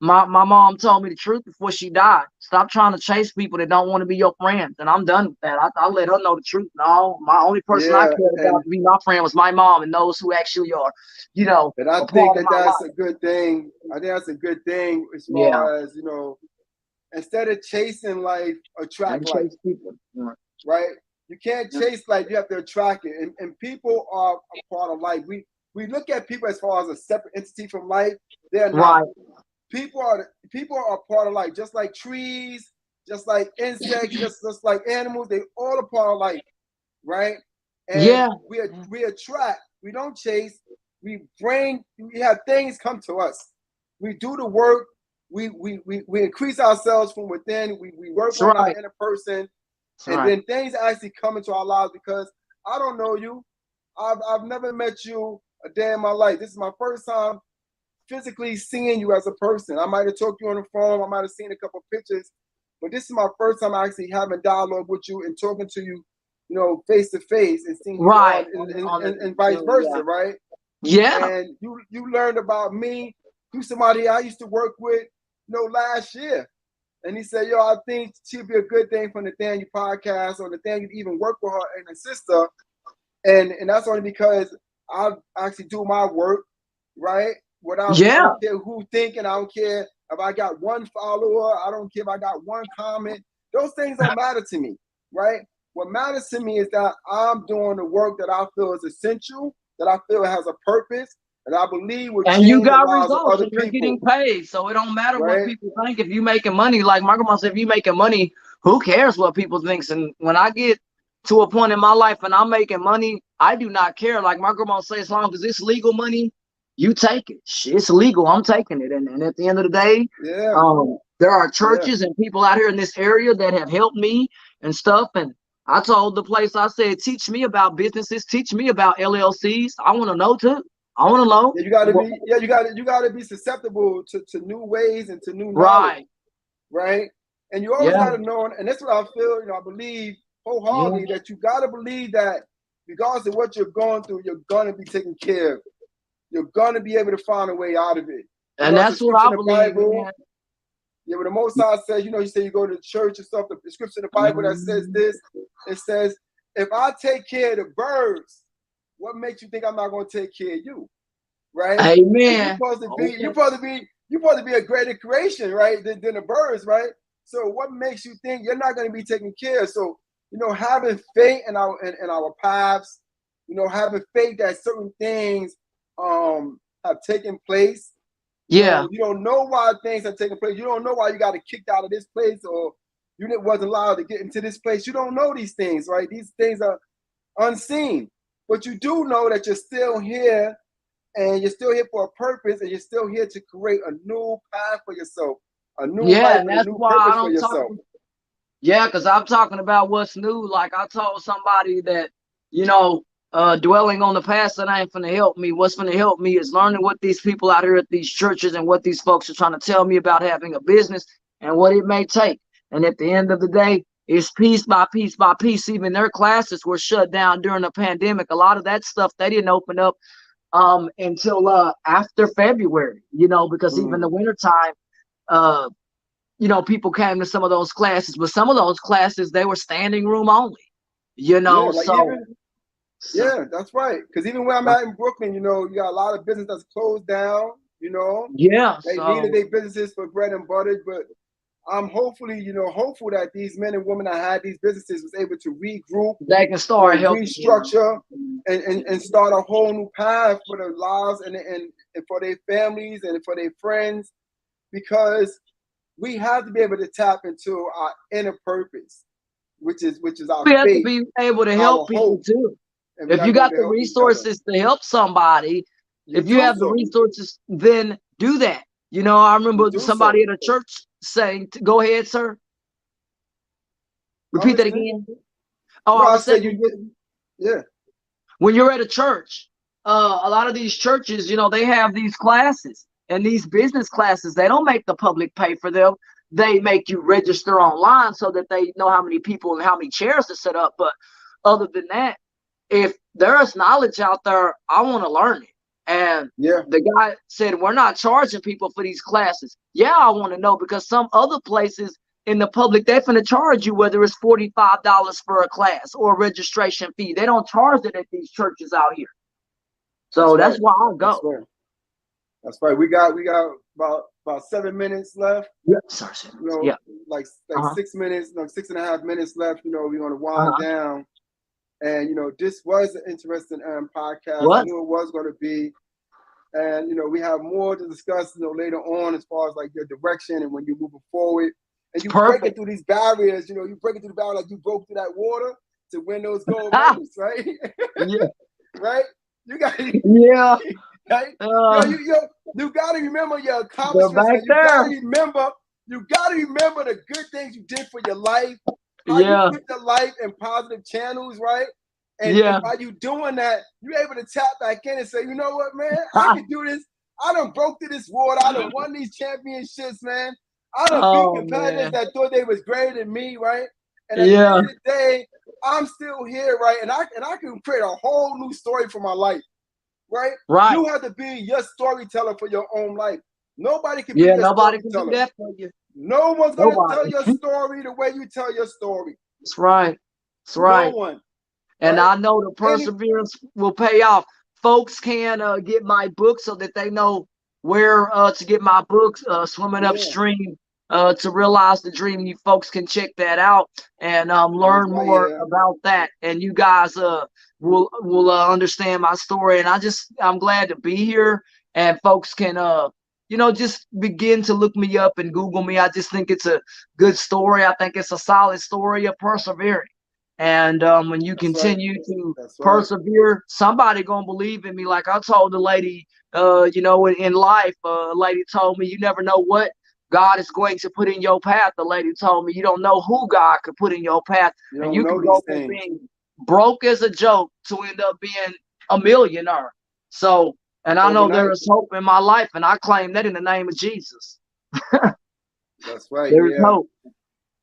my mom told me the truth before she died. Stop trying to chase people that don't want to be your friends. And I'm done with that. I let her know the truth. No, my only person I cared about to be my friend was my mom and those who actually are, And I think that's a good thing. I think that's a good thing as far as, instead of chasing life, attract life. Right? You can't chase life, you have to attract it. And people are a part of life. We look at people as far as a separate entity from life. They're not. People are part of life, just like trees, just like insects, just like animals. They all are part of life, right? And we attract. We don't chase. We have things come to us. We do the work. We increase ourselves from within. We work on our inner person, and then things actually come into our lives, because I don't know you. I've never met you a day in my life. This is my first time physically seeing you as a person. I might have talked to you on the phone, I might have seen a couple of pictures, but this is my first time actually having dialogue with you and talking to you, face to face, and seeing you and vice versa, right? Yeah. And you learned about me through somebody I used to work with, last year. And he said, yo, I think she'd be a good thing for Nathaniel podcast, or Nathaniel even work with her and her sister. And that's only because I actually do my work, right? I don't care who thinking. I don't care if I got one follower. I don't care if I got one comment. Those things don't matter to me, right? What matters to me is that I'm doing the work that I feel is essential, that I feel has a purpose, and I believe will And you change the got lives of results other and you're people, getting paid. So it don't matter what right? people think. If you making money, like my grandma said, if you making money, who cares what people think? And when I get to a point in my life and I'm making money, I do not care. Like my grandma said, as long as it's legal money, you take it. It's legal. I'm taking it. And at the end of the day, there are churches and people out here in this area that have helped me and stuff. And I told the place, I said, teach me about businesses, teach me about LLCs. I want to know too. I want to know. Yeah, you gotta be susceptible to new ways and to new knowledge, right? And you always gotta know, and that's what I feel. I believe wholeheartedly that you gotta believe that regardless of what you're going through, you're gonna be taken care of. You're gonna be able to find a way out of it. And that's what I believe. Yeah, when the Most High says, you say you go to church and stuff, the scripture in the Bible that says this, it says, if I take care of the birds, what makes you think I'm not going to take care of you? Right? Amen. You're supposed to be a greater creation, right? Than the birds, right? So what makes you think you're not going to be taken care of? So, having faith in our paths, having faith that certain things have taken place. Yeah. You don't know why things have taken place. You don't know why you got kicked out of this place, or you wasn't allowed to get into this place. You don't know these things, right? These things are unseen. But you do know that you're still here, and you're still here for a purpose, and you're still here to create a new path for yourself, a new life, and a new purpose for yourself. Because I'm talking about what's new. Like I told somebody that, dwelling on the past, that ain't finna help me. What's finna help me is learning what these people out here at these churches and what these folks are trying to tell me about having a business and what it may take. And at the end of the day, it's piece by piece by piece. Even their classes were shut down during the pandemic. A lot of that stuff they didn't open up until after February, because even the wintertime, people came to some of those classes, but some of those classes, they were standing room only, Yeah, that's right. Because even where I'm at in Brooklyn, you got a lot of business that's closed down, Yeah. They needed their businesses for bread and butter, but I'm hopeful that these men and women that had these businesses was able to regroup, they can start helping, restructure, and start a whole new path for their lives and for their families and for their friends, because we have to be able to tap into our inner purpose, which is our we faith. have to be able to help people too. If you got the resources to help somebody, if you have the resources, then do that. I remember somebody at a church saying, go ahead, sir. Repeat that again. Oh, I was saying, when you're at a church, a lot of these churches, they have these classes, and these business classes, they don't make the public pay for them. They make you register online so that they know how many people and how many chairs to set up. But other than that, if there's knowledge out there, I want to learn it. And the guy said, we're not charging people for these classes. Yeah, I want to know, because some other places in the public, they're going to charge you, whether it's $45 for a class or a registration fee. They don't charge it at these churches out here. So that's why I'll go. That's right. We got about 7 minutes left. Yeah, sorry. Like 6 minutes, 6.5 minutes left. We're gonna wind down. And this was an interesting podcast. I knew it was going to be, and we have more to discuss later on as far as like your direction and when you're moving forward. And you breaking through these barriers. You breaking through the barrier like you broke through that water to win those gold medals, right? Yeah. Right. You got. Yeah. Right. You got to remember your accomplishments. And you got to remember the good things you did for your life. How you put your life in positive channels, right? And by you doing that, you're able to tap back in and say, you know what, man, I can do this. I done broke through this water. I done won these championships, man. I done beat competitors that thought they was greater than me, right? And at the end of the day, I'm still here, right? And I can create a whole new story for my life, right? You have to be your storyteller for your own life. Nobody can be Yeah, your nobody can do storyteller. that for you. No one's gonna tell Nobody. your story the way you tell your story. That's right. That's No right. one, And right? I know the Any perseverance will pay off. Folks can get my book so that they know where to get my books, Swimming yeah, Upstream, to realize the dream. You folks can check that out and it's learn right more here. about that. And you guys will understand my story. And I'm glad to be here. And folks can just begin to look me up and Google me. I just think it's a good story. I think it's a solid story of persevering. And when you That's right. continue to That's right. persevere, somebody gonna believe in me. Like I told the lady, in life, a lady told me, you never know what God is going to put in your path. The lady told me, you don't know who God could put in your path, You and don't you can know these go from things. being broke as a joke to end up being a millionaire. So, and I know there Overnight. is hope in my life, and I claim that in the name of Jesus. That's right. There is Yeah. hope.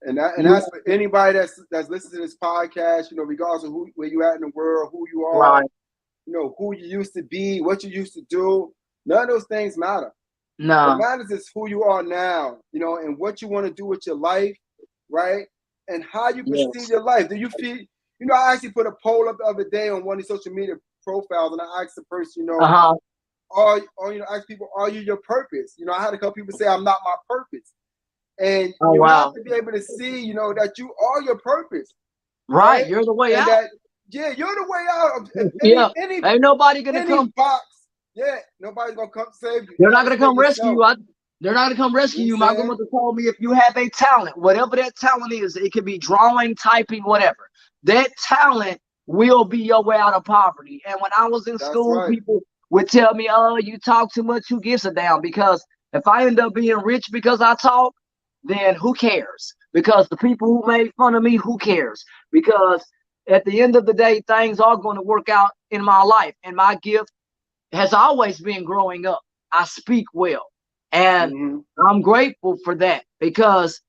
And that's Yeah, for anybody that's listening to this podcast, regardless of where you at in the world, who you are, right. who you used to be, what you used to do. None of those things matter. What No. matters is who you are now, and what you want to do with your life, right? And how you perceive Yes. your life. Do you feel, I actually put a poll up the other day on one of the social media profiles, and I asked the person, Uh-huh. ask people, are you your purpose? I had a couple people say, I'm not my purpose. And Oh, you have wow. to be able to see, that you are your purpose, Right. right? You're the way And out. that, yeah, you're the way out of Yeah. any Ain't nobody gonna come. box. Yeah, nobody's gonna come save you. They're You not got to gonna save come rescue yourself. you. They're not gonna come You know rescue what I'm you. My saying? grandmother told me if you have a talent, whatever that talent is, it could be drawing, typing, whatever. That talent will be your way out of poverty. And when I was in That's school, right. people would tell me, "Oh, you talk too much. Who gives a damn?" Because if I end up being rich because I talk, then who cares? Because the people who made fun of me, who cares? Because at the end of the day, things are going to work out in my life, and my gift has always been growing up. I speak well. And Mm-hmm. I'm grateful for that because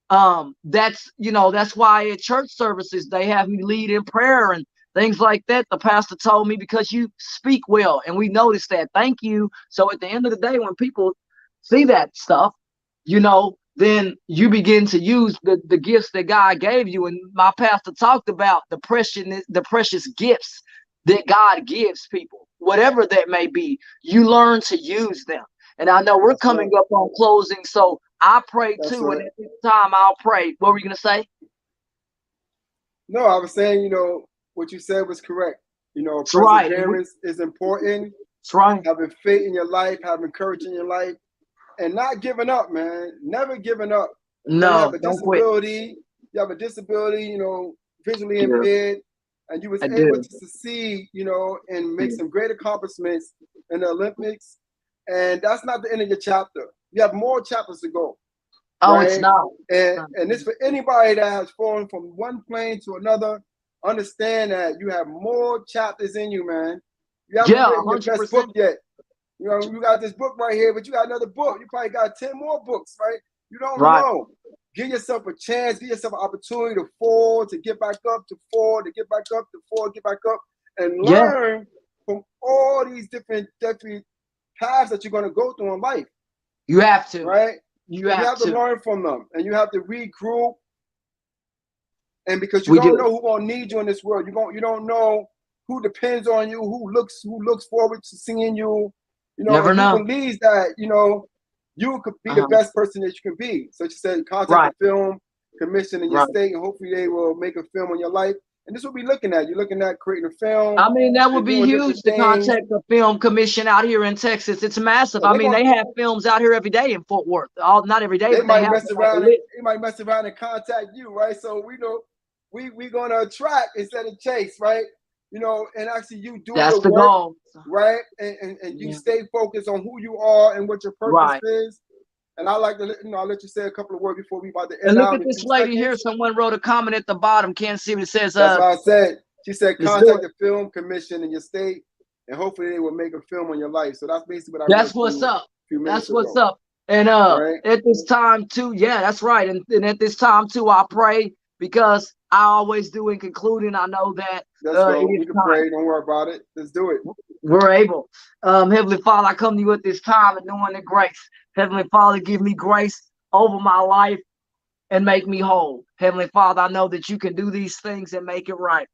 that's why at church services they have me lead in prayer and things like that. The pastor told me because you speak well, and we noticed that. Thank you. So at the end of the day, when people see that stuff, then you begin to use the gifts that God gave you. And my pastor talked about the precious gifts that God gives people, whatever that may be. You learn to use them. And I know we're That's coming right. up on closing, so I pray That's too. And right. at this time, I'll pray. What were you gonna say? No, I was saying, what you said was correct. That's right. Perseverance is important. That's right. Having faith in your life, having courage in your life, and not giving up, man. Never giving up. You have No, a don't quit. disability. You have a disability, visually Yeah, impaired, and you was I able do. to succeed, and make Yeah. some great accomplishments in the Olympics. And that's not the end of your chapter. You have more chapters to go, Oh, it's right? not. And this for anybody that has fallen from one plane to another. Understand that you have more chapters in you, man. You haven't Yeah, written your best book 100%. yet. You got this book right here, but you got another book. You probably got 10 more books, right? You don't Right. know. Give yourself a chance, give yourself an opportunity to fall, to get back up, to fall, to get back up, to fall, get back up, and Yeah, learn from all these different paths that you're going to go through in life, you have to. right? You You have have to to. learn from them, and you have to regroup. And because you We don't do. know who's going to need you in this world, you don't know who depends on you, who looks forward to seeing you, Never and who know. believes that you could be the Uh-huh. best person that you can be. So you said, contact the Right. film commission in your Right. state, and hopefully they will make a film on your life. And this will be looking at. You're looking at creating a film I mean, that would and be doing huge different to things. contact the film commission out here in Texas. It's massive. So I they're mean, going they have films out here every day in Fort Worth. Not every day, they but they might have mess them like a around and list. they might mess around and contact you, right? So we know we're gonna attract instead of chase, right? And actually you do That's the the work, goal. right? And you Yeah. stay focused on who you are and what your purpose Right. is. And I like to, I'll let you say a couple of words before we about to And end look out at in a this few lady here. seconds. Someone wrote a comment at the bottom. Can't see what it says. That's why I said. She said Let's do contact it. the film commission in your state, and hopefully they will make a film on your life. So that's basically what I read That's to what's you up. a few minutes That's what's ago, up. And right? at this time too, yeah, that's right. And at this time too, I pray because I always do in concluding. I know that Let's it go. is We can time. pray. Don't worry about it. Let's do it. We're able. Heavenly Father, I come to you at this time and knowing the grace. Heavenly Father, give me grace over my life and make me whole. Heavenly Father, I know that you can do these things and make it right.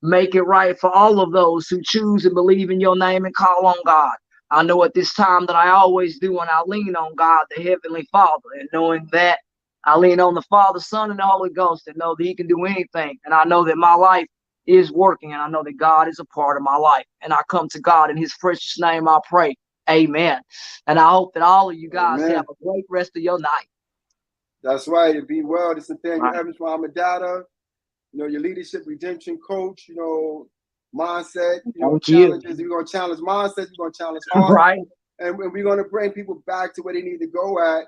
Make it right for all of those who choose and believe in your name and call on God. I know at this time that I always do, and I lean on God, the Heavenly Father, and knowing that I lean on the Father, Son, and the Holy Ghost, and know that He can do anything. And I know that my life is working, and I know that God is a part of my life. And I come to God in His precious name, I pray. Amen. And I hope that all of you guys Amen. have a great rest of your night. That's right. And be well. This is Nathaniel Right. Evans, Muhammad Data. You know, your leadership redemption coach. You know, mindset. You know, Thank you. challenges. We're gonna challenge mindset. We're gonna challenge heart, Right. and we're gonna bring people back to where they need to go at.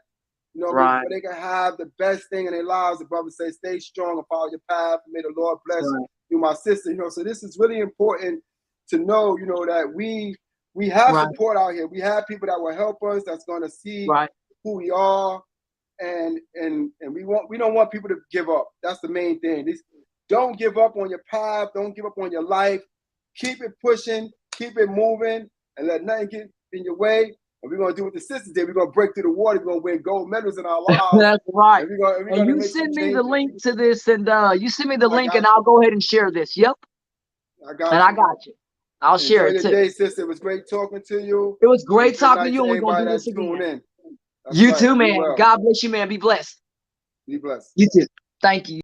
You know, Right. where they can have the best thing in their lives. The brother says, "Stay strong and follow your path." And may the Lord bless you, my sister. You know, so this is really important to know. You know that we have support out here. We have people that will help us. That's gonna see who we are. And we don't want people to give up. That's the main thing. Don't give up on your path. Don't give up on your life. Keep it pushing. Keep it moving, and let nothing get in your way. And we're gonna do what the sisters did. We're gonna break through the water. We're gonna win gold medals in our lives. That's right. And we're And gonna you make send some me the changes. link to this, and you send me the link, and you. I'll go ahead and share this. Yep. I got And you. I got you. I'll share Enjoy it your too. day, sister. It was great talking to you. It was great Good talking to night you, and we're gonna everybody do this that's tuned again. in. That's You right. too, Be man. well. God bless you, man. Be blessed. Be blessed. You too. Thank you.